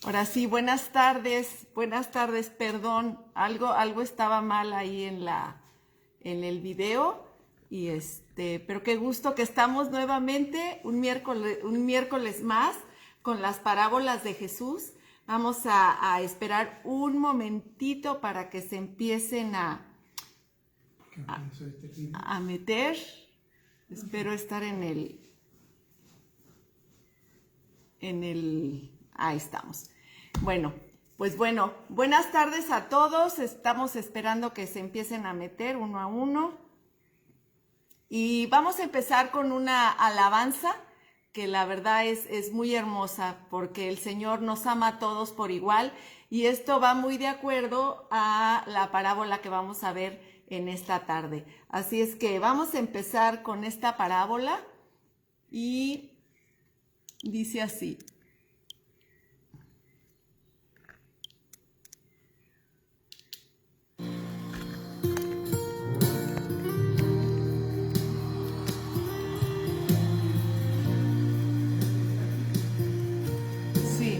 Ahora sí, buenas tardes, perdón, algo estaba mal ahí en el video y pero qué gusto que estamos nuevamente un miércoles más con las parábolas de Jesús. Vamos a esperar un momentito para que se empiecen a meter. Espero estar ahí estamos. Bueno, buenas tardes a todos. Estamos esperando que se empiecen a meter uno a uno. Y vamos a empezar con una alabanza que la verdad es muy hermosa porque el Señor nos ama a todos por igual y esto va muy de acuerdo a la parábola que vamos a ver en esta tarde. Así es que vamos a empezar con esta parábola y dice así. Sí.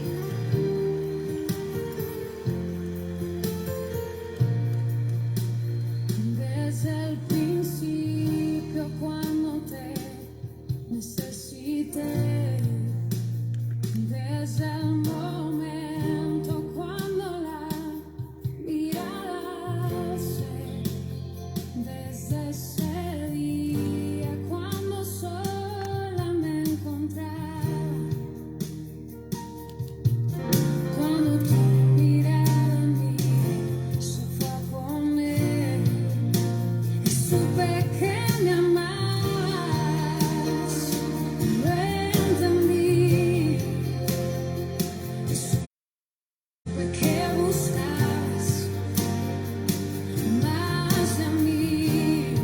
Desde el principio cuando te necesité, desde el momento cuando la mirada alcé, desde ese día cuando sola me encontraba, cuando tu mirada en mí se fue a poner, y supe que me amabas, lo entendí, y supe que buscabas más de mí,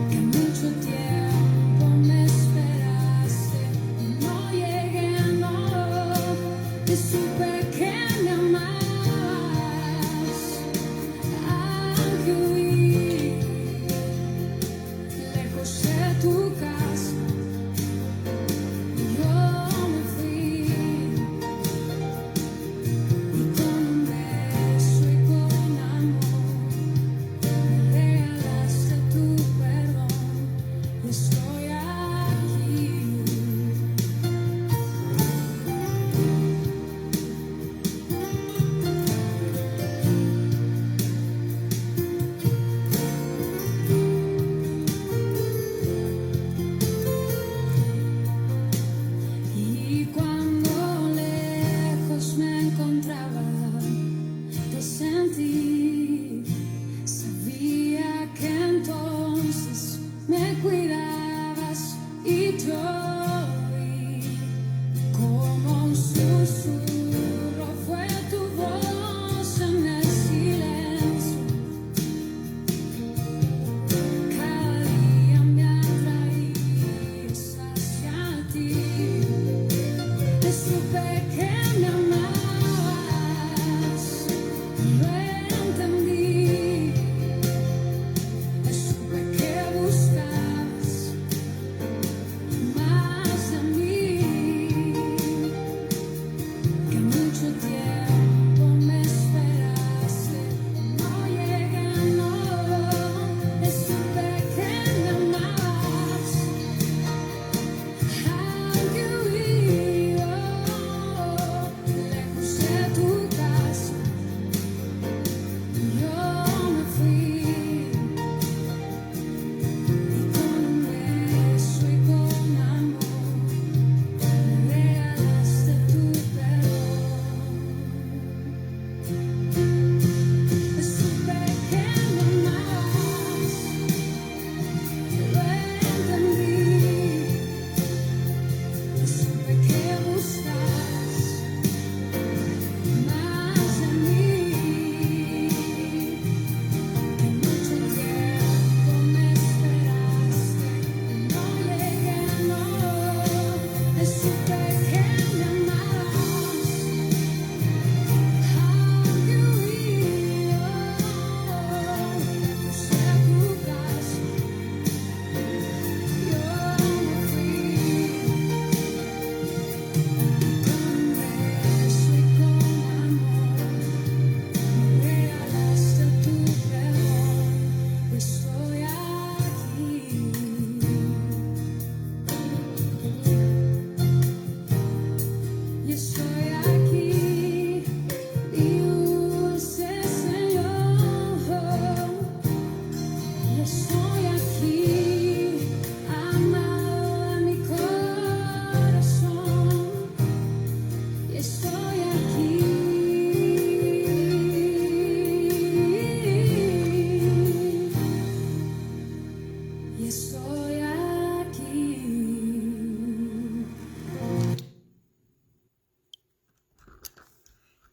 que mucho tiempo me esperaste y no llegué, no, y supe que me amabas, aunque huí lejos de tu casa, yo me fui, y con un beso y con amor me regalaste tu perdón, y estoy aquí. Y cuando lejos me encontraba, te sentí, sabía que entonces me cuidabas y yo oí como un susurro fue tu voz en el silencio. Cada día me atraías hacia ti. Y supe que me amabas, lo entendí, y supe que buscabas más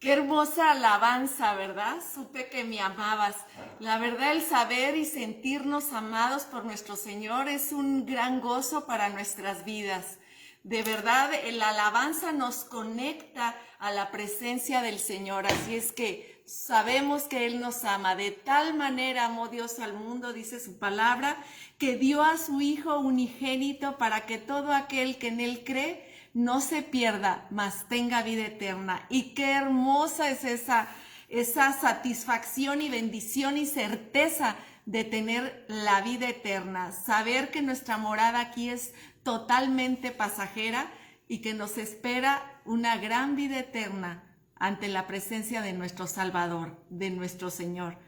Qué hermosa alabanza, ¿verdad? Supe que me amabas. La verdad, el saber y sentirnos amados por nuestro Señor es un gran gozo para nuestras vidas. De verdad, la alabanza nos conecta a la presencia del Señor. Así es que sabemos que Él nos ama. De tal manera amó Dios al mundo, dice su palabra, que dio a su Hijo unigénito para que todo aquel que en Él cree no se pierda, mas tenga vida eterna. Y qué hermosa es esa satisfacción y bendición y certeza de tener la vida eterna. Saber que nuestra morada aquí es totalmente pasajera y que nos espera una gran vida eterna ante la presencia de nuestro Salvador, de nuestro Señor,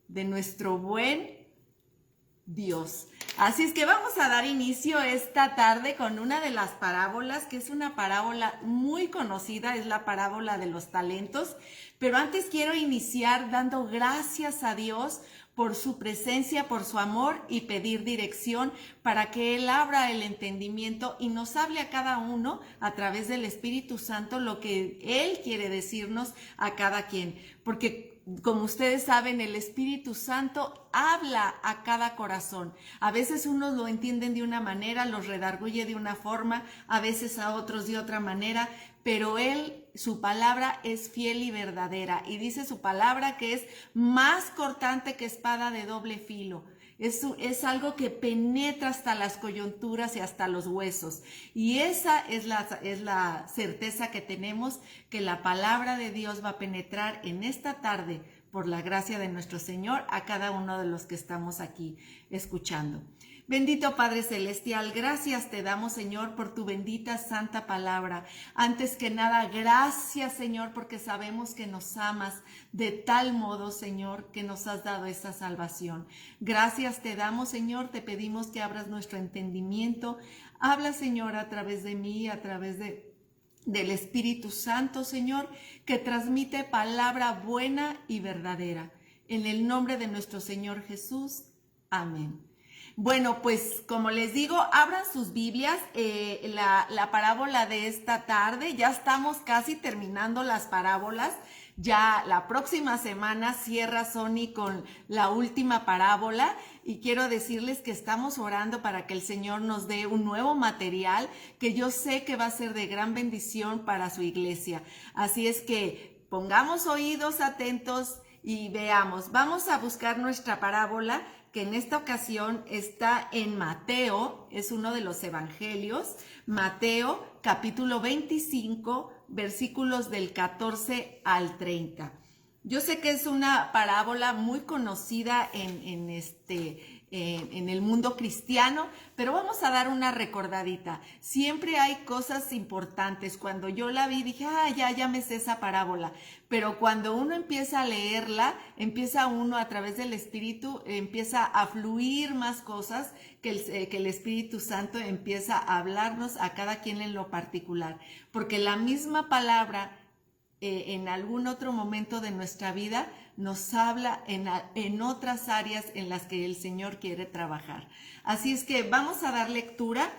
de nuestro buen Dios. Así es que vamos a dar inicio esta tarde con una de las parábolas, que es una parábola muy conocida, es la parábola de los talentos. Pero antes quiero iniciar dando gracias a Dios por su presencia, por su amor y pedir dirección para que Él abra el entendimiento y nos hable a cada uno a través del Espíritu Santo lo que Él quiere decirnos a cada quien. Porque como ustedes saben, el Espíritu Santo habla a cada corazón. A veces unos lo entienden de una manera, los redarguye de una forma, a veces a otros de otra manera, pero Él, su palabra es fiel y verdadera. Y dice su palabra que es más cortante que espada de doble filo. Es algo que penetra hasta las coyunturas y hasta los huesos. Y esa es la certeza que tenemos, que la palabra de Dios va a penetrar en esta tarde, por la gracia de nuestro Señor, a cada uno de los que estamos aquí escuchando. Bendito Padre Celestial, gracias te damos, Señor, por tu bendita santa palabra. Antes que nada, gracias, Señor, porque sabemos que nos amas de tal modo, Señor, que nos has dado esa salvación. Gracias te damos, Señor, te pedimos que abras nuestro entendimiento. Habla, Señor, a través de mí, a través del Espíritu Santo, Señor, que transmite palabra buena y verdadera. En el nombre de nuestro Señor Jesús. Amén. Bueno, pues como les digo, abran sus Biblias, la parábola de esta tarde, ya estamos casi terminando las parábolas, ya la próxima semana cierra Sony con la última parábola y quiero decirles que estamos orando para que el Señor nos dé un nuevo material que yo sé que va a ser de gran bendición para su iglesia. Así es que pongamos oídos atentos y veamos, vamos a buscar nuestra parábola, que en esta ocasión está en Mateo, es uno de los evangelios, Mateo capítulo 25, versículos del 14 al 30. Yo sé que es una parábola muy conocida en el mundo cristiano, pero vamos a dar una recordadita. Siempre hay cosas importantes. Cuando yo la vi dije, ya me sé esa parábola. Pero cuando uno empieza a leerla, empieza uno a través del Espíritu, empieza a fluir más cosas que el Espíritu Santo empieza a hablarnos a cada quien en lo particular. Porque la misma palabra en algún otro momento de nuestra vida nos habla en otras áreas en las que el Señor quiere trabajar. Así es que vamos a dar lectura.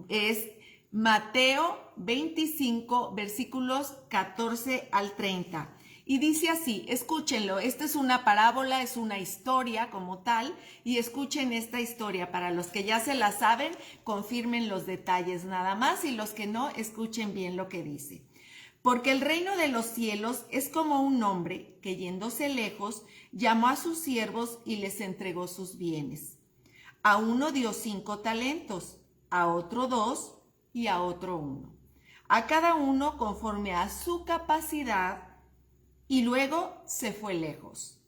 Es Mateo 25, versículos 14 al 30. Y dice así, escúchenlo, esta es una parábola, es una historia como tal, y escuchen esta historia. Para los que ya se la saben, confirmen los detalles nada más, y los que no, escuchen bien lo que dice. Porque el reino de los cielos es como un hombre que, yéndose lejos, llamó a sus siervos y les entregó sus bienes. A uno dio 5 talentos, a otro 2 y a otro 1. A cada uno conforme a su capacidad, y luego se fue lejos.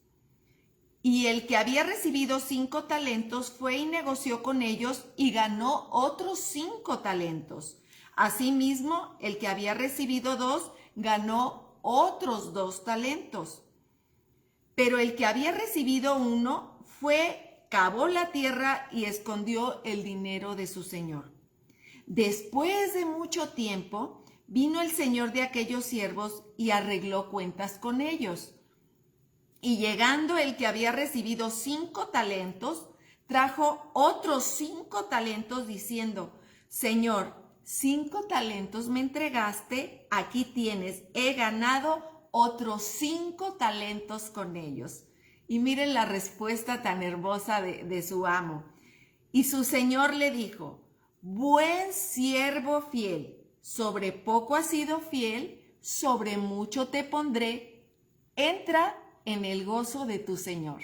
Y el que había recibido 5 talentos fue y negoció con ellos y ganó otros 5 talentos. Asimismo, el que había recibido 2 ganó otros 2 talentos. Pero el que había recibido 1 cavó la tierra y escondió el dinero de su señor. Después de mucho tiempo, vino el señor de aquellos siervos y arregló cuentas con ellos. Y llegando el que había recibido 5 talentos, trajo otros 5 talentos diciendo, Señor, 5 talentos me entregaste, aquí tienes, he ganado otros 5 talentos con ellos. Y miren la respuesta tan hermosa de su amo. Y su señor le dijo: buen siervo fiel, sobre poco has sido fiel, sobre mucho te pondré, entra en el gozo de tu señor.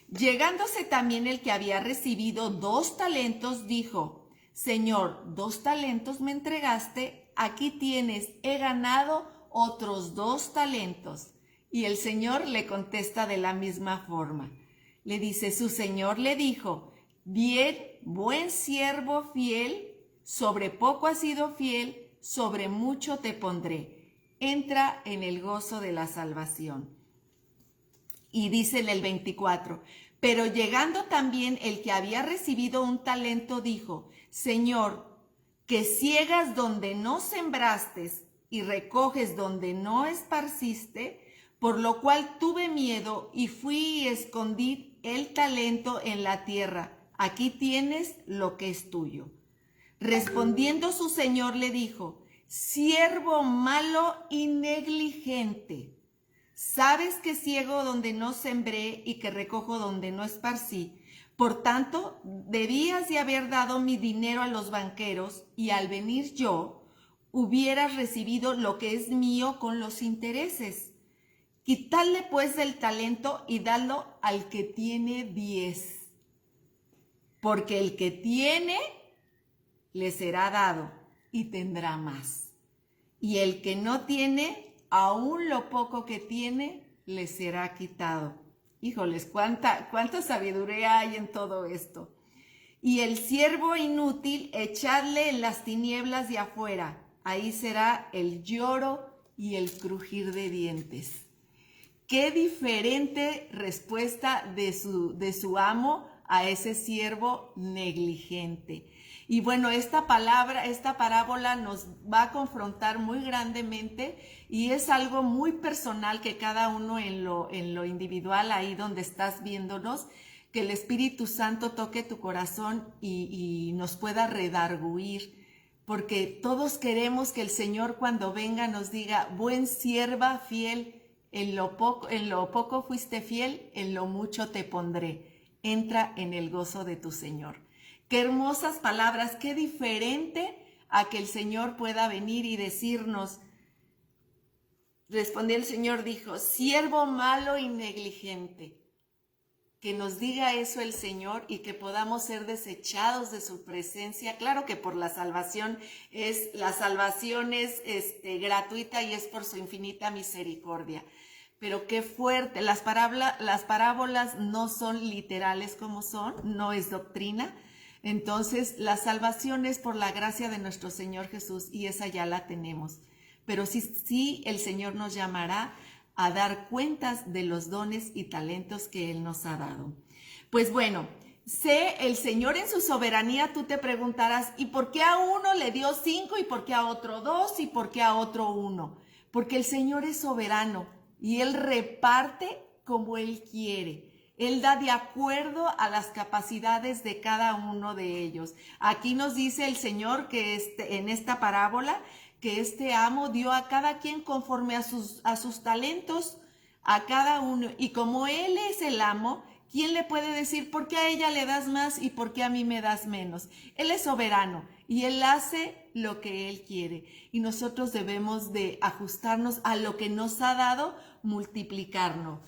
Llegándose también el que había recibido 2 talentos, dijo: Señor, 2 talentos me entregaste, aquí tienes, he ganado otros 2 talentos. Y el Señor le contesta de la misma forma. Le dice, su Señor le dijo: bien, buen siervo fiel, sobre poco has sido fiel, sobre mucho te pondré. Entra en el gozo de la salvación. Y dice en el 24, pero llegando también el que había recibido 1 talento, dijo: Señor, que ciegas donde no sembraste y recoges donde no esparciste, por lo cual tuve miedo y fui y escondí el talento en la tierra. Aquí tienes lo que es tuyo. Respondiendo su señor le dijo: siervo malo y negligente. Sabes que ciego donde no sembré y que recojo donde no esparcí. Por tanto, debías de haber dado mi dinero a los banqueros, y al venir yo, hubieras recibido lo que es mío con los intereses. Quitadle pues del talento y dadlo al que tiene 10. Porque el que tiene, le será dado y tendrá más. Y el que no tiene, aún lo poco que tiene, le será quitado. Híjoles, cuánta sabiduría hay en todo esto. Y el siervo inútil, echadle en las tinieblas de afuera. Ahí será el lloro y el crujir de dientes. Qué diferente respuesta de su amo a ese siervo negligente. Y bueno, esta parábola nos va a confrontar muy grandemente, y es algo muy personal que cada uno en lo individual, ahí donde estás viéndonos, que el Espíritu Santo toque tu corazón y nos pueda redarguir, porque todos queremos que el Señor cuando venga nos diga: buen sierva fiel, en lo poco fuiste fiel, en lo mucho te pondré. Entra en el gozo de tu Señor. Qué hermosas palabras, qué diferente a que el Señor pueda venir y decirnos. Respondió el Señor, dijo: siervo malo y negligente. Que nos diga eso el Señor y que podamos ser desechados de su presencia. Claro que por la salvación es gratuita y es por su infinita misericordia. Pero qué fuerte, las parábolas no son literales como son, no es doctrina. Entonces, la salvación es por la gracia de nuestro Señor Jesús, y esa ya la tenemos. Pero sí el Señor nos llamará a dar cuentas de los dones y talentos que Él nos ha dado. Pues bueno, el Señor en su soberanía, tú te preguntarás: ¿y por qué a uno le dio 5 y por qué a otro 2 y por qué a otro 1? Porque el Señor es soberano y Él reparte como Él quiere. Él da de acuerdo a las capacidades de cada uno de ellos. Aquí nos dice el Señor que en esta parábola, que este amo dio a cada quien conforme a sus talentos, a cada uno. Y como Él es el amo, ¿quién le puede decir por qué a ella le das más y por qué a mí me das menos? Él es soberano y Él hace lo que Él quiere. Y nosotros debemos de ajustarnos a lo que nos ha dado, multiplicarnos.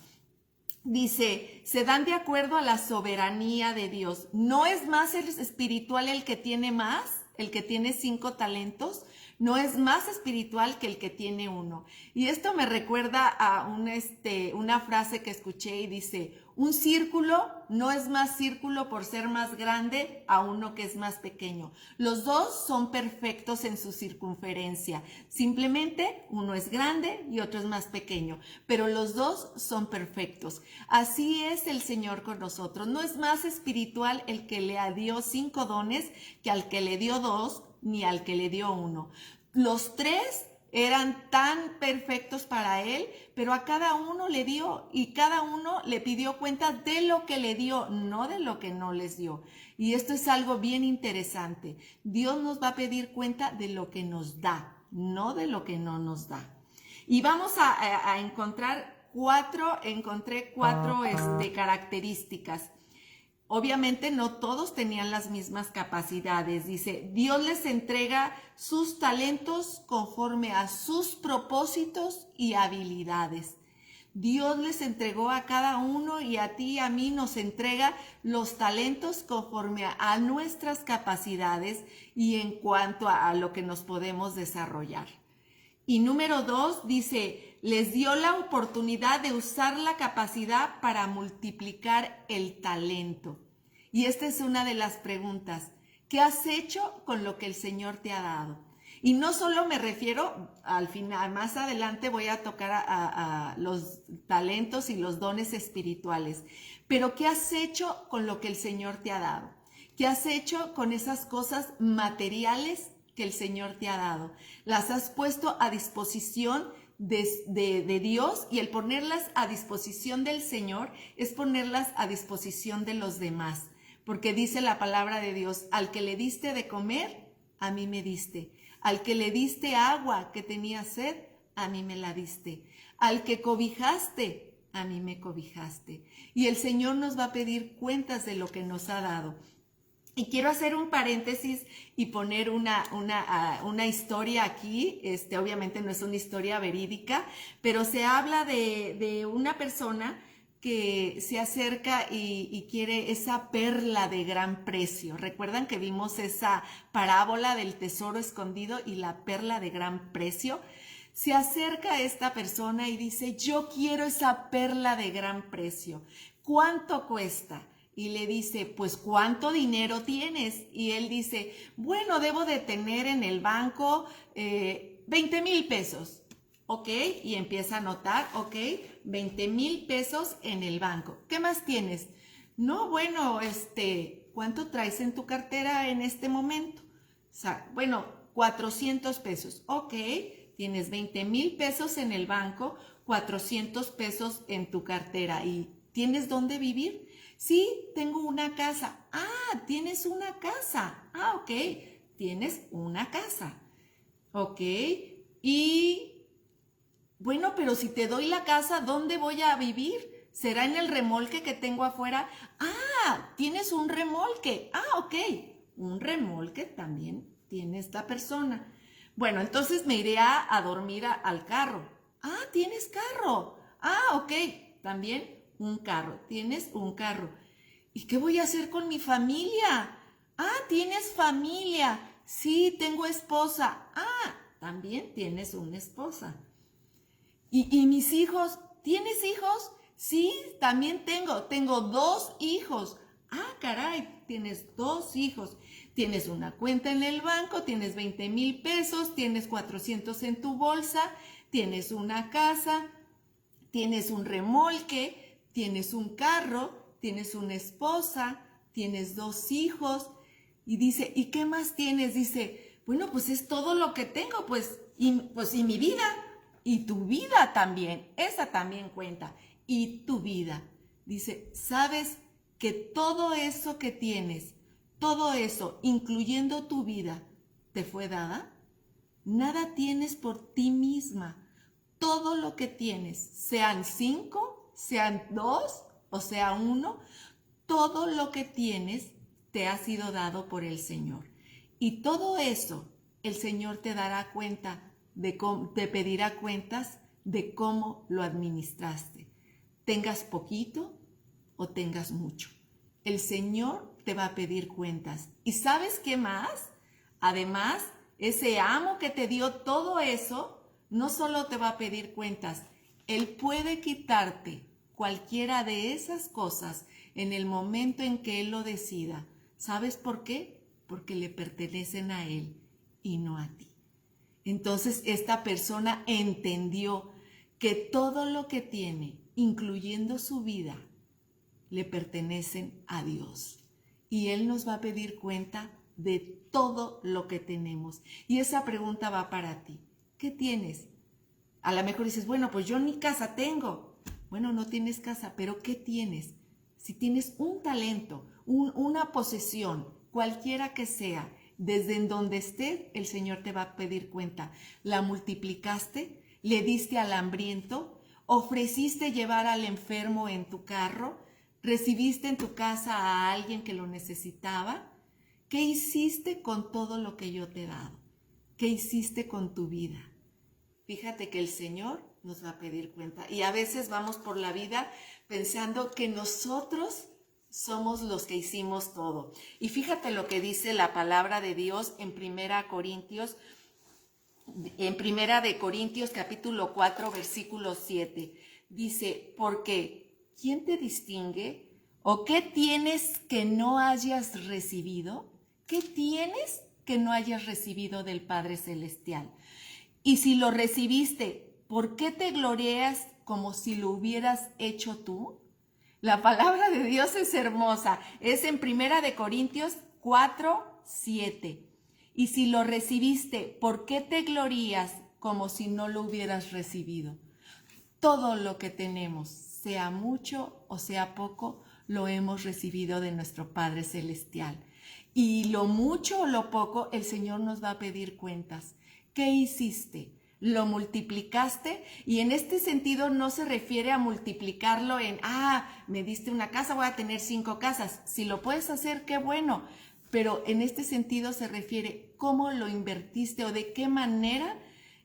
Dice, se dan de acuerdo a la soberanía de Dios. ¿No es más espiritual el que tiene más, el que tiene 5 talentos? No es más espiritual que el que tiene 1. Y esto me recuerda a una frase que escuché y dice: un círculo no es más círculo por ser más grande a uno que es más pequeño. Los dos son perfectos en su circunferencia. Simplemente uno es grande y otro es más pequeño, pero los dos son perfectos. Así es el Señor con nosotros. No es más espiritual el que le dio 5 dones que al que le dio 2, ni al que le dio 1. Los 3 eran tan perfectos para Él, pero a cada uno le dio y cada uno le pidió cuenta de lo que le dio, no de lo que no les dio. Y esto es algo bien interesante. Dios nos va a pedir cuenta de lo que nos da, no de lo que no nos da. Y vamos a encontrar encontré cuatro características. Obviamente no todos tenían las mismas capacidades. Dice, Dios les entrega sus talentos conforme a sus propósitos y habilidades. Dios les entregó a cada uno y a ti y a mí nos entrega los talentos conforme a nuestras capacidades y en cuanto a lo que nos podemos desarrollar. Y número 2 dice, les dio la oportunidad de usar la capacidad para multiplicar el talento. Y esta es una de las preguntas. ¿Qué has hecho con lo que el Señor te ha dado? Y no solo me refiero, al final, más adelante voy a tocar a los talentos y los dones espirituales, pero ¿qué has hecho con lo que el Señor te ha dado? ¿Qué has hecho con esas cosas materiales que el Señor te ha dado? ¿Las has puesto a disposición de Dios? Y el ponerlas a disposición del Señor es ponerlas a disposición de los demás, porque dice la palabra de Dios, al que le diste de comer, a mí me diste. Al que le diste agua que tenía sed, a mí me la diste. Al que cobijaste, a mí me cobijaste. Y el Señor nos va a pedir cuentas de lo que nos ha dado. Y quiero hacer un paréntesis y poner una historia aquí. Obviamente no es una historia verídica, pero se habla de una persona que se acerca y quiere esa perla de gran precio. ¿Recuerdan que vimos esa parábola del tesoro escondido y la perla de gran precio? Se acerca a esta persona y dice, yo quiero esa perla de gran precio. ¿Cuánto cuesta? Y le dice, pues, ¿cuánto dinero tienes? Y él dice, bueno, debo de tener en el banco 20,000 pesos. Ok, y empieza a anotar, ok, 20,000 pesos en el banco. ¿Qué más tienes? No, bueno, ¿cuánto traes en tu cartera en este momento? O sea, bueno, 400 pesos. Ok, tienes 20,000 pesos en el banco, 400 pesos en tu cartera. ¿Y tienes dónde vivir? Sí, tengo una casa. Ah, tienes una casa. Ah, ok, tienes una casa. Ok, y... bueno, pero si te doy la casa, ¿dónde voy a vivir? ¿Será en el remolque que tengo afuera? Ah, tienes un remolque. Ah, ok. Un remolque también tiene esta persona. Bueno, entonces me iré a dormir al carro. Ah, tienes carro. Ah, ok. También un carro. Tienes un carro. ¿Y qué voy a hacer con mi familia? Ah, tienes familia. Sí, tengo esposa. Ah, también tienes una esposa. ¿Y mis hijos? ¿Tienes hijos? Sí, también tengo 2 hijos. Ah, caray, tienes 2 hijos. Tienes una cuenta en el banco, tienes 20,000 pesos, tienes 400 en tu bolsa, tienes una casa, tienes un remolque, tienes un carro, tienes una esposa, tienes 2 hijos. Y dice, ¿y qué más tienes? Dice, bueno, pues es todo lo que tengo, y mi vida. Y tu vida también, esa también cuenta. Y tu vida. Dice, ¿sabes que todo eso que tienes, todo eso, incluyendo tu vida, te fue dada? Nada tienes por ti misma. Todo lo que tienes, sean 5, sean 2 o sea 1, todo lo que tienes te ha sido dado por el Señor. Y todo eso, el Señor te dará cuenta te pedirá cuentas de cómo lo administraste. Tengas poquito o tengas mucho. El Señor te va a pedir cuentas. ¿Y sabes qué más? Además, ese amo que te dio todo eso, no solo te va a pedir cuentas, Él puede quitarte cualquiera de esas cosas en el momento en que Él lo decida. ¿Sabes por qué? Porque le pertenecen a Él y no a ti. Entonces esta persona entendió que todo lo que tiene, incluyendo su vida, le pertenecen a Dios. Y Él nos va a pedir cuenta de todo lo que tenemos. Y esa pregunta va para ti. ¿Qué tienes? A lo mejor dices, bueno, pues yo ni casa tengo. Bueno, no tienes casa, pero ¿qué tienes? Si tienes un talento, una posesión, cualquiera que sea, desde en donde estés, el Señor te va a pedir cuenta. ¿La multiplicaste? ¿Le diste al hambriento? ¿Ofreciste llevar al enfermo en tu carro? ¿Recibiste en tu casa a alguien que lo necesitaba? ¿Qué hiciste con todo lo que yo te he dado? ¿Qué hiciste con tu vida? Fíjate que el Señor nos va a pedir cuenta. Y a veces vamos por la vida pensando que nosotros somos los que hicimos todo. Y fíjate lo que dice la palabra de Dios en Primera de Corintios capítulo 4, versículo 7. Dice, porque ¿quién te distingue? ¿O qué tienes que no hayas recibido? ¿Qué tienes que no hayas recibido del Padre Celestial? Y si lo recibiste, ¿por qué te glorias como si lo hubieras hecho tú? La palabra de Dios es hermosa. Es en Primera de Corintios 4, 7. Y si lo recibiste, ¿por qué te glorías como si no lo hubieras recibido? Todo lo que tenemos, sea mucho o sea poco, lo hemos recibido de nuestro Padre Celestial. Y lo mucho o lo poco, el Señor nos va a pedir cuentas. ¿Qué hiciste? ¿Lo multiplicaste? Y en este sentido no se refiere a multiplicarlo en, me diste una casa, voy a tener 5 casas. Si lo puedes hacer, qué bueno. Pero en este sentido se refiere cómo lo invertiste o de qué manera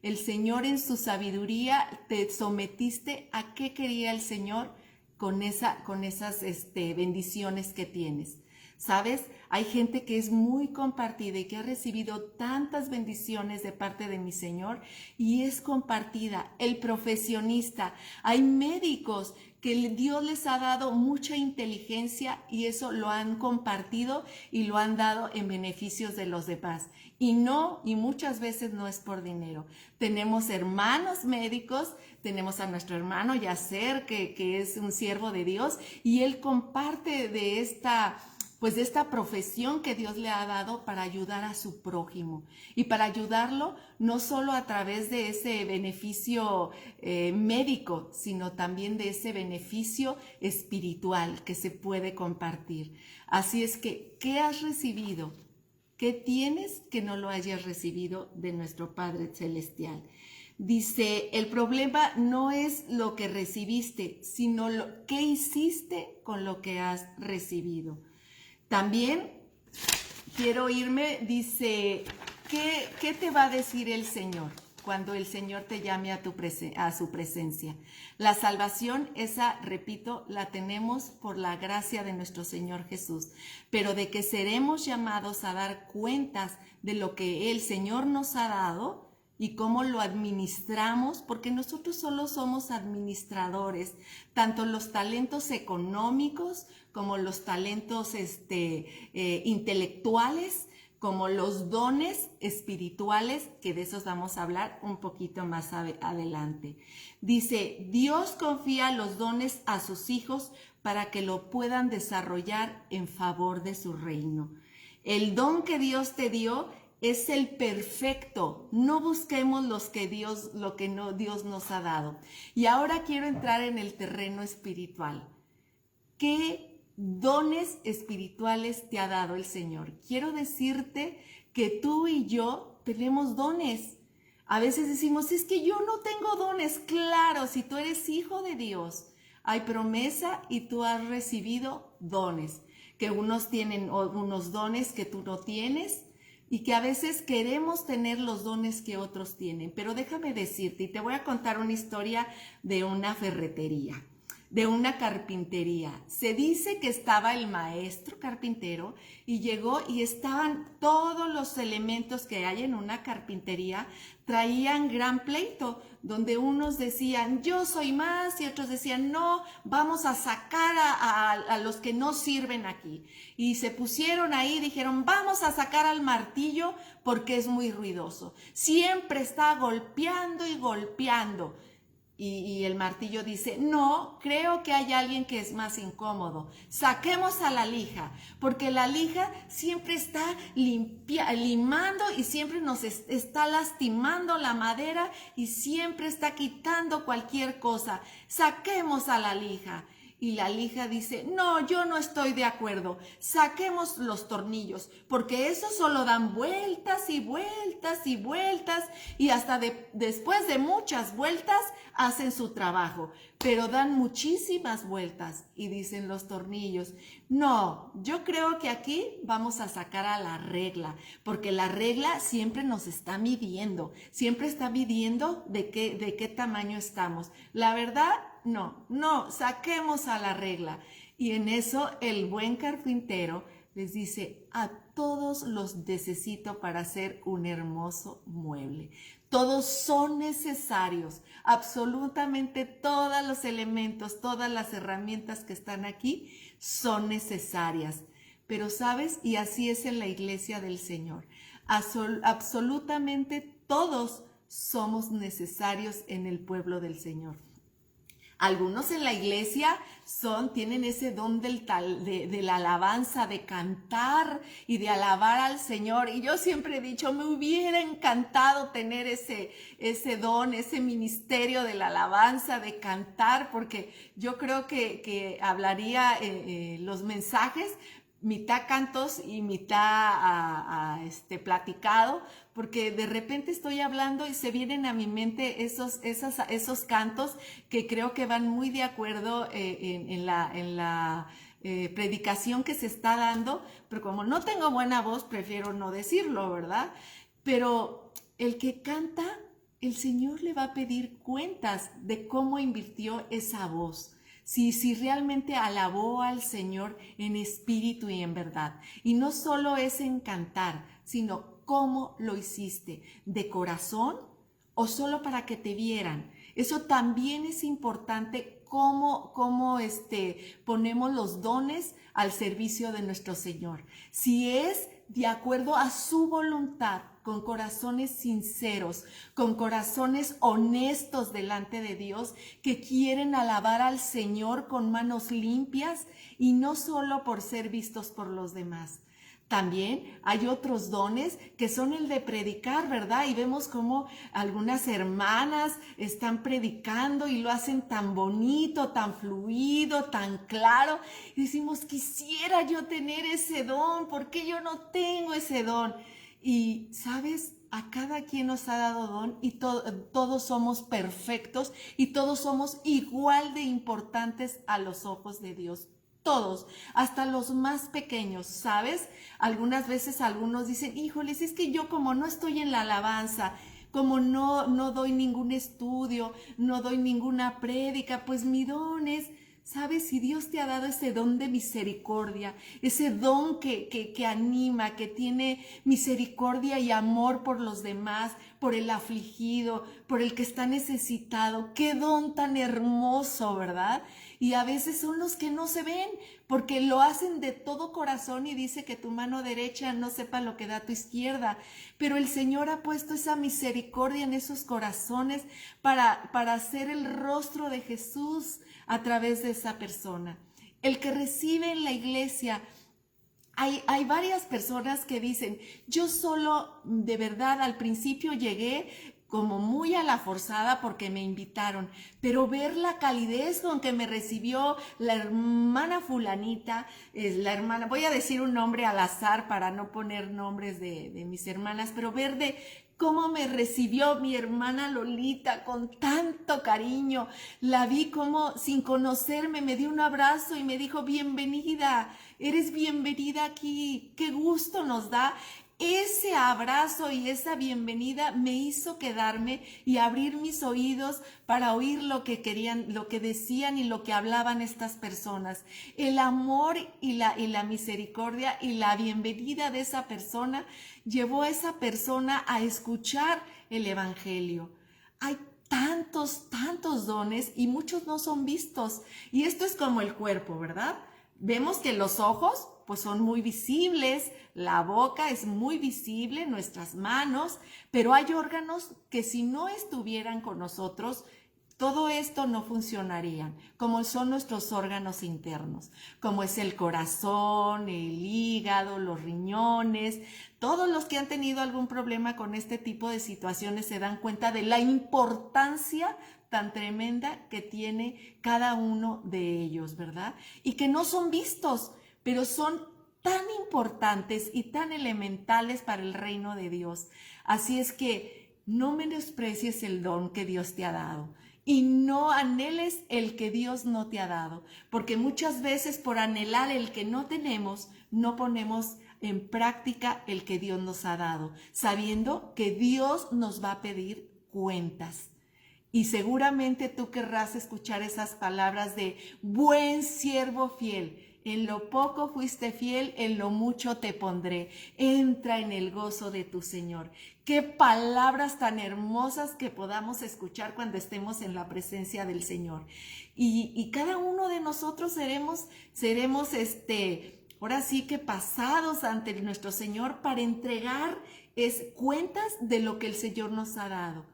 el Señor en su sabiduría te sometiste a qué quería el Señor con esas bendiciones que tienes. ¿Sabes? Hay gente que es muy compartida y que ha recibido tantas bendiciones de parte de mi Señor y es compartida. El profesionista, hay médicos que Dios les ha dado mucha inteligencia y eso lo han compartido y lo han dado en beneficios de los demás. Y muchas veces no es por dinero. Tenemos hermanos médicos, tenemos a nuestro hermano Yacer, que es un siervo de Dios, y él comparte de esta profesión que Dios le ha dado para ayudar a su prójimo y para ayudarlo no solo a través de ese beneficio médico, sino también de ese beneficio espiritual que se puede compartir. Así es que, ¿qué has recibido? ¿Qué tienes que no lo hayas recibido de nuestro Padre Celestial? Dice, el problema no es lo que recibiste, sino qué hiciste con lo que has recibido. También quiero irme, dice, ¿qué te va a decir el Señor cuando el Señor te llame a su presencia? La salvación, esa, repito, la tenemos por la gracia de nuestro Señor Jesús, pero de que seremos llamados a dar cuentas de lo que el Señor nos ha dado y cómo lo administramos, porque nosotros solo somos administradores, tanto los talentos económicos como los talentos intelectuales, como los dones espirituales, que de esos vamos a hablar un poquito más adelante. Dice, Dios confía los dones a sus hijos para que lo puedan desarrollar en favor de su reino. El don que Dios te dio es el perfecto. No busquemos lo que Dios nos ha dado. Y ahora quiero entrar en el terreno espiritual. ¿Qué dones espirituales te ha dado el Señor? Quiero decirte que tú y yo tenemos dones. A veces decimos, es que yo no tengo dones. Claro, si tú eres hijo de Dios, hay promesa y tú has recibido dones. Que unos tienen unos dones que tú no tienes, y que a veces queremos tener los dones que otros tienen. Pero déjame decirte, y te voy a contar una historia de una ferretería, de una carpintería. Se dice que estaba el maestro carpintero y llegó y estaban todos los elementos que hay en una carpintería, traían gran pleito, donde unos decían, yo soy más, y otros decían, no, vamos a sacar a los que no sirven aquí. Y se pusieron ahí, dijeron, vamos a sacar al martillo porque es muy ruidoso. Siempre está golpeando y golpeando. Y el martillo dice, no, creo que hay alguien que es más incómodo. Saquemos a la lija, porque la lija siempre está limando y siempre nos está lastimando la madera y siempre está quitando cualquier cosa. Saquemos a la lija. Y la lija dice, no, yo no estoy de acuerdo, saquemos los tornillos, porque esos solo dan vueltas y vueltas y vueltas, y hasta después de muchas vueltas hacen su trabajo, pero dan muchísimas vueltas. Y dicen los tornillos, no, yo creo que aquí vamos a sacar a la regla, porque la regla siempre nos está midiendo, siempre está midiendo de qué tamaño estamos. La verdad, no, saquemos a la regla. Y en eso el buen carpintero les dice, a todos los necesito para hacer un hermoso mueble. Todos son necesarios, absolutamente todos los elementos, todas las herramientas que están aquí son necesarias. Pero sabes, y así es en la iglesia del Señor, absolutamente todos somos necesarios en el pueblo del Señor. Algunos en la iglesia tienen ese don de la alabanza, de cantar y de alabar al Señor. Y yo siempre he dicho, me hubiera encantado tener ese don, ese ministerio de la alabanza, de cantar, porque yo creo que hablaría los mensajes, mitad cantos y mitad platicado, porque de repente estoy hablando y se vienen a mi mente esos cantos que creo que van muy de acuerdo en la predicación que se está dando, pero como no tengo buena voz, prefiero no decirlo, ¿verdad? Pero el que canta, el Señor le va a pedir cuentas de cómo invirtió esa voz. Si realmente alabó al Señor en espíritu y en verdad. Y no solo es en cantar, sino cómo lo hiciste, de corazón o solo para que te vieran. Eso también es importante, cómo ponemos los dones al servicio de nuestro Señor. Si es de acuerdo a su voluntad, con corazones sinceros, con corazones honestos delante de Dios, que quieren alabar al Señor con manos limpias y no solo por ser vistos por los demás. También hay otros dones que son el de predicar, ¿verdad? Y vemos cómo algunas hermanas están predicando y lo hacen tan bonito, tan fluido, tan claro. Y decimos, quisiera yo tener ese don, ¿por qué yo no tengo ese don? Y, ¿sabes? A cada quien nos ha dado don y todos somos perfectos y todos somos igual de importantes a los ojos de Dios. Todos, hasta los más pequeños, ¿sabes? Algunas veces algunos dicen, híjoles, es que yo como no estoy en la alabanza, como no doy ningún estudio, no doy ninguna prédica, pues mi don es... ¿Sabes? Si Dios te ha dado ese don de misericordia, ese don que anima, que tiene misericordia y amor por los demás, por el afligido, por el que está necesitado, qué don tan hermoso, ¿verdad? Y a veces son los que no se ven, porque lo hacen de todo corazón y dice que tu mano derecha no sepa lo que da tu izquierda. Pero el Señor ha puesto esa misericordia en esos corazones para hacer el rostro de Jesús a través de esa persona. El que recibe en la iglesia, hay varias personas que dicen, yo solo de verdad al principio llegué como muy a la forzada porque me invitaron, pero ver la calidez con que me recibió la hermana fulanita, la hermana, voy a decir un nombre al azar para no poner nombres de mis hermanas, pero ver de cómo me recibió mi hermana Lolita con tanto cariño. La vi como sin conocerme, me dio un abrazo y me dijo, bienvenida, eres bienvenida aquí, qué gusto nos da. Ese abrazo y esa bienvenida me hizo quedarme y abrir mis oídos para oír lo que querían, lo que decían y lo que hablaban estas personas. El amor y la misericordia y la bienvenida de esa persona llevó a esa persona a escuchar el evangelio. Hay tantos dones y muchos no son vistos. Y esto es como el cuerpo, ¿verdad? Vemos que los ojos pues son muy visibles, la boca es muy visible, nuestras manos, pero hay órganos que si no estuvieran con nosotros todo esto no funcionaría, como son nuestros órganos internos, como es el corazón, el hígado, los riñones. Todos los que han tenido algún problema con este tipo de situaciones se dan cuenta de la importancia tan tremenda que tiene cada uno de ellos, ¿verdad? Y que no son vistos, pero son tan importantes y tan elementales para el reino de Dios. Así es que no menosprecies el don que Dios te ha dado. Y no anheles el que Dios no te ha dado, porque muchas veces por anhelar el que no tenemos, no ponemos en práctica el que Dios nos ha dado, sabiendo que Dios nos va a pedir cuentas. Y seguramente tú querrás escuchar esas palabras de buen siervo fiel. En lo poco fuiste fiel, en lo mucho te pondré. Entra en el gozo de tu Señor. Qué palabras tan hermosas que podamos escuchar cuando estemos en la presencia del Señor. Y cada uno de nosotros seremos ahora sí que pasados ante nuestro Señor para entregar cuentas de lo que el Señor nos ha dado.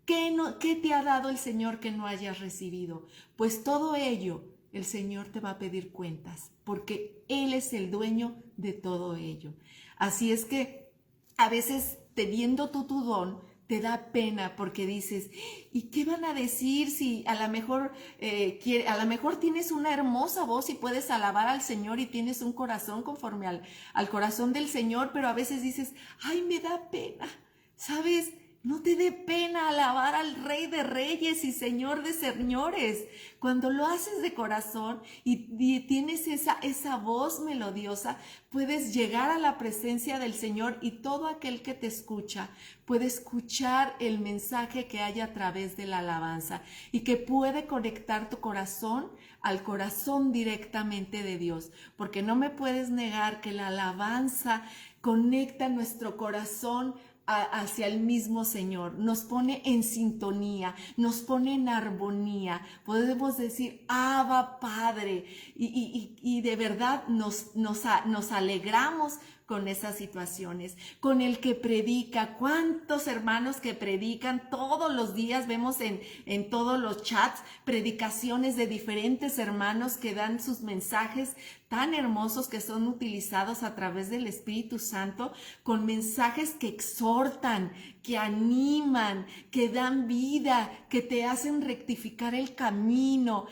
¿Qué te ha dado el Señor que no hayas recibido? Pues todo ello el Señor te va a pedir cuentas, porque Él es el dueño de todo ello. Así es que a veces teniendo tú tu don, te da pena porque dices, ¿y qué van a decir si a lo mejor tienes una hermosa voz y puedes alabar al Señor y tienes un corazón conforme al corazón del Señor, pero a veces dices, ay, me da pena, ¿sabes? No te dé pena alabar al Rey de Reyes y Señor de Señores. Cuando lo haces de corazón y tienes esa voz melodiosa, puedes llegar a la presencia del Señor y todo aquel que te escucha puede escuchar el mensaje que hay a través de la alabanza y que puede conectar tu corazón al corazón directamente de Dios. Porque no me puedes negar que la alabanza conecta nuestro corazón hacia el mismo Señor, nos pone en sintonía, nos pone en armonía, podemos decir, Abba Padre, y de verdad nos alegramos con esas situaciones, con el que predica. ¿Cuántos hermanos que predican todos los días? Vemos en todos los chats predicaciones de diferentes hermanos que dan sus mensajes tan hermosos que son utilizados a través del Espíritu Santo, con mensajes que exhortan, que animan, que dan vida, que te hacen rectificar el camino.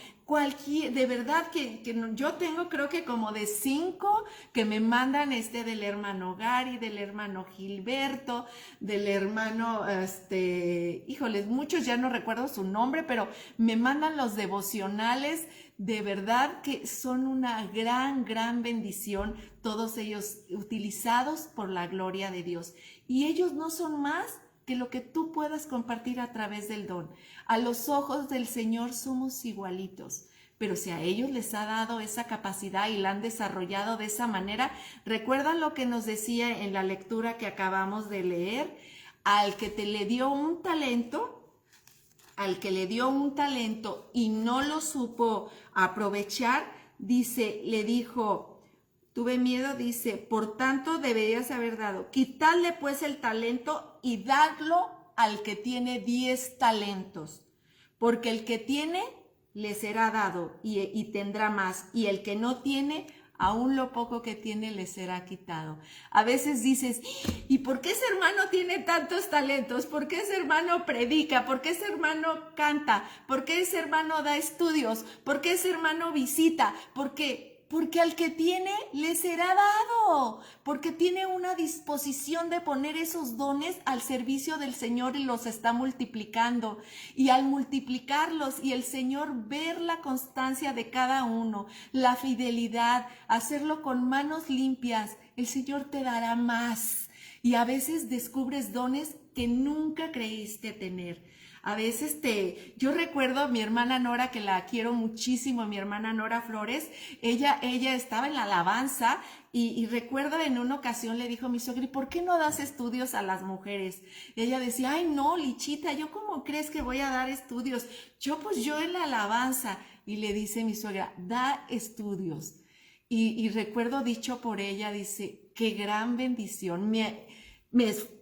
De verdad que yo tengo creo que como de 5 que me mandan del hermano Gary, del hermano Gilberto, del hermano, híjoles, muchos ya no recuerdo su nombre, pero me mandan los devocionales. De verdad que son una gran bendición, todos ellos utilizados por la gloria de Dios. Y ellos no son más que lo que tú puedas compartir a través del don. A los ojos del Señor somos igualitos, pero si a ellos les ha dado esa capacidad y la han desarrollado de esa manera, ¿recuerdan lo que nos decía en la lectura que acabamos de leer? Al que le dio un talento y no lo supo aprovechar, le dijo, tuve miedo, dice, por tanto deberías haber dado, quitarle pues el talento y darlo al que tiene 10 talentos, porque el que tiene le será dado y tendrá más, y el que no tiene, aún lo poco que tiene le será quitado. A veces dices, ¿y por qué ese hermano tiene tantos talentos? ¿Por qué ese hermano predica? ¿Por qué ese hermano canta? ¿Por qué ese hermano da estudios? ¿Por qué ese hermano visita? Porque al que tiene le será dado, porque tiene una disposición de poner esos dones al servicio del Señor y los está multiplicando. Y al multiplicarlos y el Señor ver la constancia de cada uno, la fidelidad, hacerlo con manos limpias, el Señor te dará más. Y a veces descubres dones que nunca creíste tener. A veces yo recuerdo a mi hermana Nora, que la quiero muchísimo, mi hermana Nora Flores, ella estaba en la alabanza y recuerdo en una ocasión le dijo a mi suegra, ¿y por qué no das estudios a las mujeres? Y ella decía, ay no, Lichita, ¿yo cómo crees que voy a dar estudios? Yo en la alabanza. Y le dice mi suegra, da estudios. Y recuerdo dicho por ella, dice, qué gran bendición,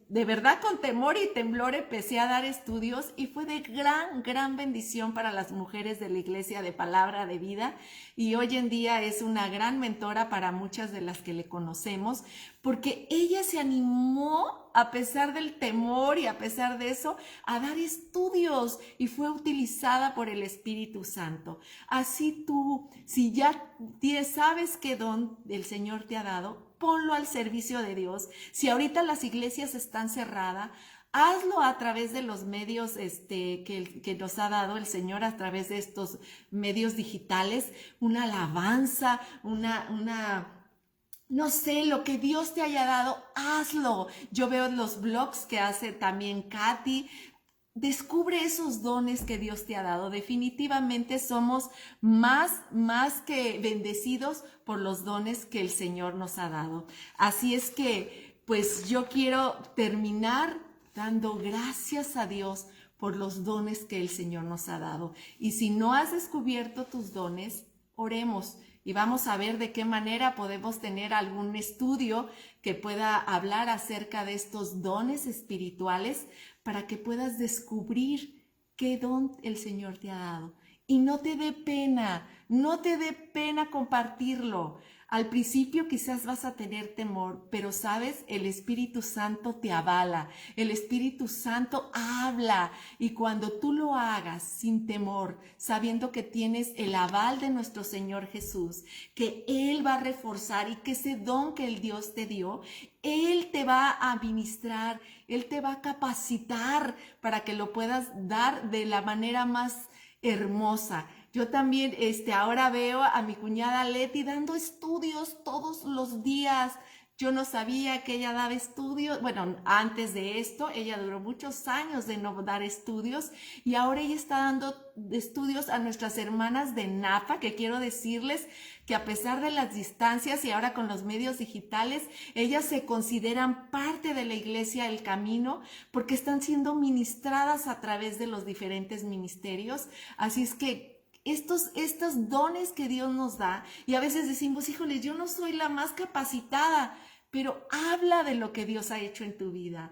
de verdad con temor y temblor empecé a dar estudios y fue de gran bendición para las mujeres de la Iglesia de Palabra de Vida, y hoy en día es una gran mentora para muchas de las que le conocemos, porque ella se animó a pesar del temor y a pesar de eso a dar estudios y fue utilizada por el Espíritu Santo. Así tú, si ya sabes qué don el Señor te ha dado, ponlo al servicio de Dios. Si ahorita las iglesias están cerradas, hazlo a través de los medios que nos ha dado el Señor, a través de estos medios digitales, una alabanza, no sé, lo que Dios te haya dado, hazlo. Yo veo los blogs que hace también Katy. Descubre esos dones que Dios te ha dado. Definitivamente somos más que bendecidos por los dones que el Señor nos ha dado. Así es que, pues yo quiero terminar dando gracias a Dios por los dones que el Señor nos ha dado. Y si no has descubierto tus dones, oremos y vamos a ver de qué manera podemos tener algún estudio que pueda hablar acerca de estos dones espirituales para que puedas descubrir qué don el Señor te ha dado. Y no te dé pena compartirlo. Al principio quizás vas a tener temor, pero sabes, el Espíritu Santo te avala, el Espíritu Santo habla, y cuando tú lo hagas sin temor, sabiendo que tienes el aval de nuestro Señor Jesús, que Él va a reforzar y que ese don que el Dios te dio, Él te va a ministrar, Él te va a capacitar para que lo puedas dar de la manera más hermosa. Yo también ahora veo a mi cuñada Leti dando estudios todos los días. Yo no sabía que ella daba estudios. Bueno, antes de esto, ella duró muchos años de no dar estudios y ahora ella está dando estudios a nuestras hermanas de Napa, que quiero decirles que a pesar de las distancias y ahora con los medios digitales, ellas se consideran parte de la Iglesia El Camino porque están siendo ministradas a través de los diferentes ministerios. Así es que estos dones que Dios nos da, y a veces decimos, híjole, yo no soy la más capacitada, pero habla de lo que Dios ha hecho en tu vida.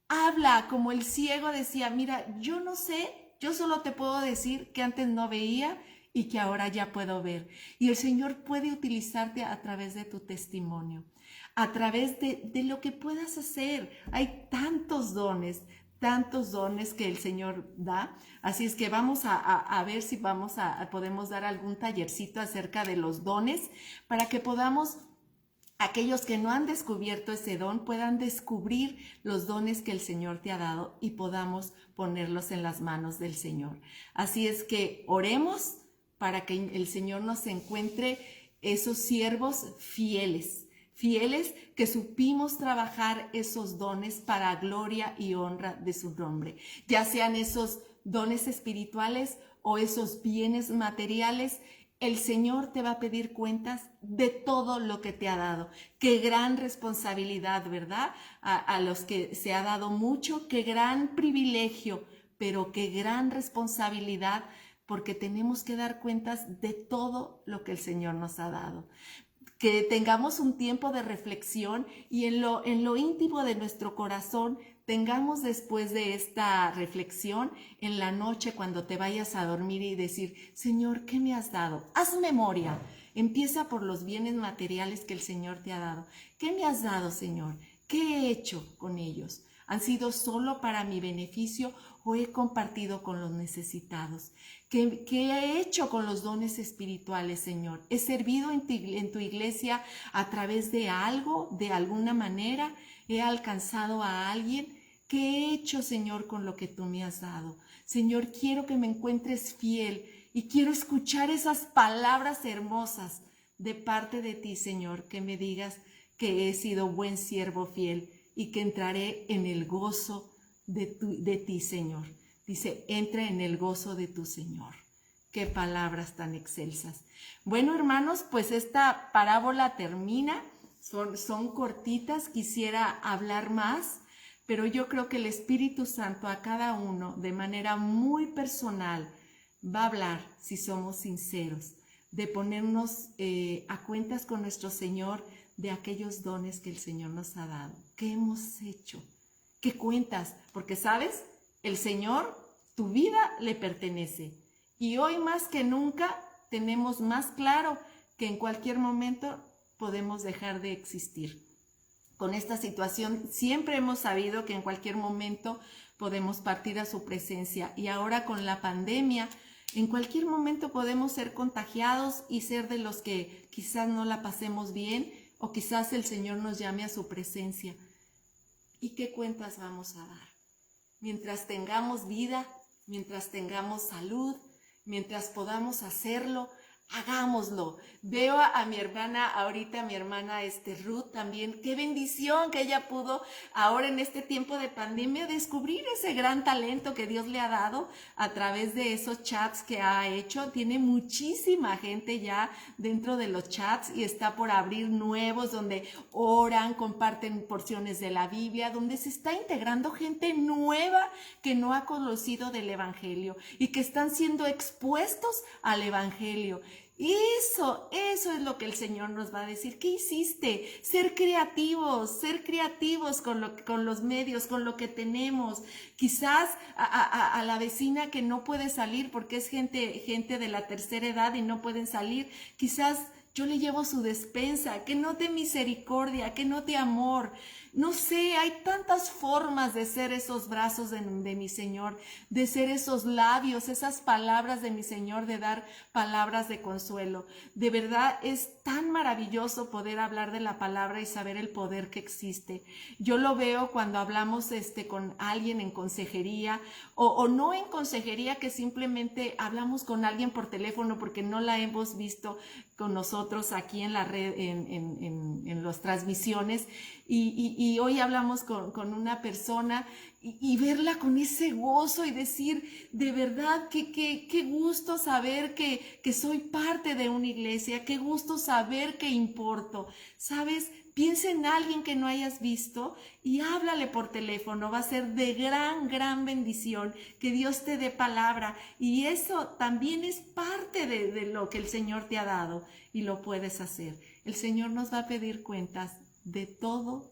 Habla, como el ciego decía, mira, yo no sé, yo solo te puedo decir que antes no veía y que ahora ya puedo ver. Y el Señor puede utilizarte a través de tu testimonio, a través de lo que puedas hacer. Hay tantos dones que el Señor da. Así es que vamos a ver si podemos dar algún tallercito acerca de los dones para que podamos, aquellos que no han descubierto ese don, puedan descubrir los dones que el Señor te ha dado y podamos ponerlos en las manos del Señor. Así es que oremos para que el Señor nos encuentre esos siervos fieles que supimos trabajar esos dones para gloria y honra de su nombre, ya sean esos dones espirituales o esos bienes materiales. El Señor te va a pedir cuentas de todo lo que te ha dado. Qué gran responsabilidad, ¿verdad? A los que se ha dado mucho, qué gran privilegio, pero qué gran responsabilidad, porque tenemos que dar cuentas de todo lo que el Señor nos ha dado. Que tengamos un tiempo de reflexión y en lo íntimo de nuestro corazón tengamos, después de esta reflexión, en la noche cuando te vayas a dormir, y decir, Señor, ¿qué me has dado? Haz memoria. Empieza por los bienes materiales que el Señor te ha dado. ¿Qué me has dado, Señor? ¿Qué he hecho con ellos? ¿Han sido solo para mi beneficio o he compartido con los necesitados? ¿Qué he hecho con los dones espirituales, Señor? ¿He servido en tu iglesia a través de algo, de alguna manera? ¿He alcanzado a alguien? ¿Qué he hecho, Señor, con lo que tú me has dado? Señor, quiero que me encuentres fiel y quiero escuchar esas palabras hermosas de parte de ti, Señor, que me digas que he sido buen siervo fiel y que entraré en el gozo de ti, Señor. Dice, entra en el gozo de tu Señor. Qué palabras tan excelsas. Bueno, hermanos, pues esta parábola termina. Son cortitas, quisiera hablar más, pero yo creo que el Espíritu Santo a cada uno, de manera muy personal, va a hablar, si somos sinceros, de ponernos a cuentas con nuestro Señor de aquellos dones que el Señor nos ha dado. ¿Qué hemos hecho? ¿Qué cuentas? Porque, ¿sabes? El Señor, tu vida le pertenece. Y hoy más que nunca tenemos más claro que en cualquier momento podemos dejar de existir. Con esta situación siempre hemos sabido que en cualquier momento podemos partir a su presencia, y ahora con la pandemia en cualquier momento podemos ser contagiados y ser de los que quizás no la pasemos bien, o quizás el Señor nos llame a su presencia. ¿Y qué cuentas vamos a dar? Mientras tengamos vida, mientras tengamos salud, mientras podamos hacerlo, hagámoslo. Veo a mi hermana, ahorita mi hermana Ruth también, qué bendición que ella pudo ahora en este tiempo de pandemia descubrir ese gran talento que Dios le ha dado a través de esos chats que ha hecho. Tiene muchísima gente ya dentro de los chats y está por abrir nuevos donde oran, comparten porciones de la Biblia, donde se está integrando gente nueva que no ha conocido del Evangelio y que están siendo expuestos al Evangelio. Eso es lo que el Señor nos va a decir. ¿Qué hiciste? Ser creativos con los medios, con lo que tenemos. Quizás a la vecina que no puede salir porque es gente de la tercera edad y no pueden salir, quizás yo le llevo su despensa, que note misericordia, que note amor. No sé, hay tantas formas de ser esos brazos de mi Señor, de ser esos labios, esas palabras de mi Señor, de dar palabras de consuelo. De verdad es tan maravilloso poder hablar de la palabra y saber el poder que existe. Yo lo veo cuando hablamos con alguien en consejería o no en consejería, que simplemente hablamos con alguien por teléfono porque no la hemos visto con nosotros aquí en la red, en las transmisiones, y hoy hablamos con una persona y verla con ese gozo y decir, de verdad, qué gusto saber que soy parte de una iglesia, qué gusto saber que importo, ¿sabes? Piensa en alguien que no hayas visto y háblale por teléfono. Va a ser de gran bendición que Dios te dé palabra. Y eso también es parte de lo que el Señor te ha dado y lo puedes hacer. El Señor nos va a pedir cuentas de todo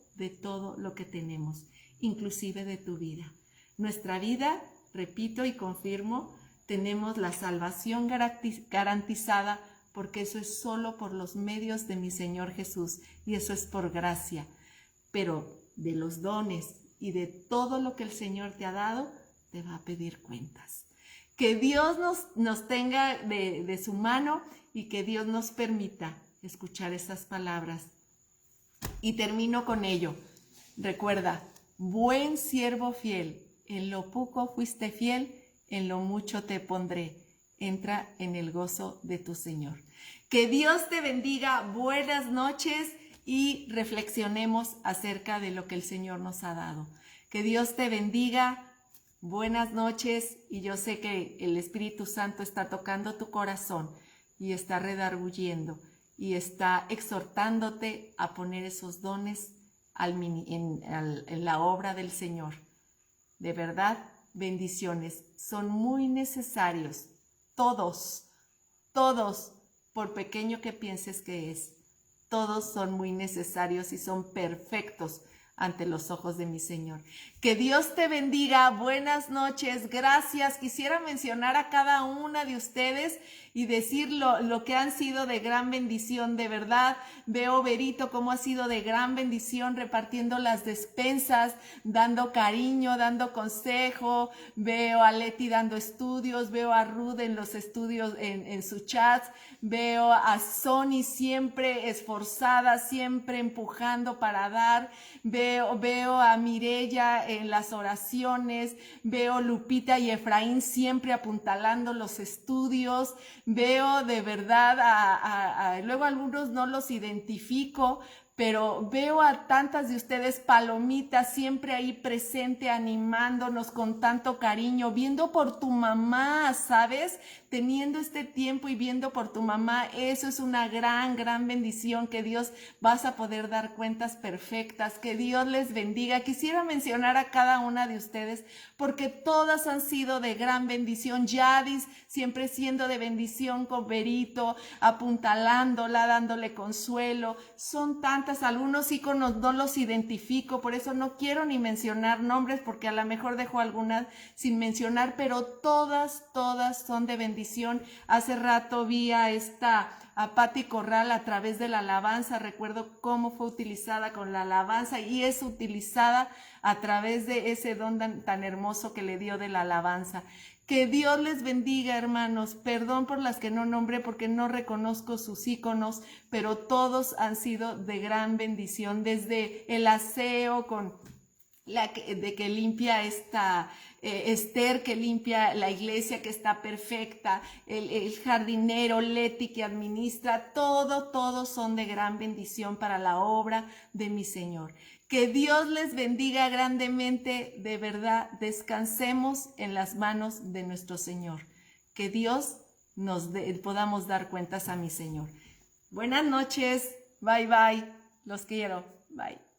lo que tenemos, inclusive de tu vida. Nuestra vida, repito y confirmo, tenemos la salvación garantizada, porque eso es solo por los medios de mi Señor Jesús, y eso es por gracia. Pero de los dones y de todo lo que el Señor te ha dado, te va a pedir cuentas. Que Dios nos tenga de su mano y que Dios nos permita escuchar esas palabras. Y termino con ello. Recuerda, buen siervo fiel, en lo poco fuiste fiel, en lo mucho te pondré. Entra en el gozo de tu Señor. Que Dios te bendiga, buenas noches, y reflexionemos acerca de lo que el Señor nos ha dado. Que Dios te bendiga, buenas noches, y yo sé que el Espíritu Santo está tocando tu corazón y está redarguyendo y está exhortándote a poner esos dones en la obra del Señor. De verdad, bendiciones, son muy necesarios. Todos, por pequeño que pienses que es, todos son muy necesarios y son perfectos ante los ojos de mi Señor. Que Dios te bendiga, buenas noches, gracias. Quisiera mencionar a cada una de ustedes y decir lo que han sido de gran bendición, de verdad. Veo Berito cómo ha sido de gran bendición repartiendo las despensas, dando cariño, dando consejo. Veo a Leti dando estudios, veo a Ruth en los estudios, en sus chats. Veo a Sony siempre esforzada, siempre empujando para dar. Veo a Mireya en las oraciones. Veo Lupita y Efraín siempre apuntalando los estudios. Veo de verdad luego algunos no los identifico, pero veo a tantas de ustedes, Palomita, siempre ahí presente, animándonos con tanto cariño, viendo por tu mamá, ¿sabes? Teniendo este tiempo y viendo por tu mamá, eso es una gran bendición, que Dios vas a poder dar cuentas perfectas, que Dios les bendiga. Quisiera mencionar a cada una de ustedes, porque todas han sido de gran bendición. Yadis siempre siendo de bendición con Berito, apuntalándola, dándole consuelo. Son tantas cartas, algunos iconos no los identifico, por eso no quiero ni mencionar nombres, porque a lo mejor dejo algunas sin mencionar, pero todas son de bendición. Hace rato vi a Patti Corral a través de la alabanza, recuerdo cómo fue utilizada con la alabanza y es utilizada a través de ese don tan hermoso que le dio de la alabanza. Que Dios les bendiga, hermanos. Perdón por las que no nombré porque no reconozco sus íconos, pero todos han sido de gran bendición, desde el aseo con de que limpia Esther, que limpia la iglesia, que está perfecta, el jardinero, Leti, que administra, todos son de gran bendición para la obra de mi Señor. Que Dios les bendiga grandemente, de verdad, descansemos en las manos de nuestro Señor. Que Dios podamos dar cuentas a mi Señor. Buenas noches, bye, los quiero, bye.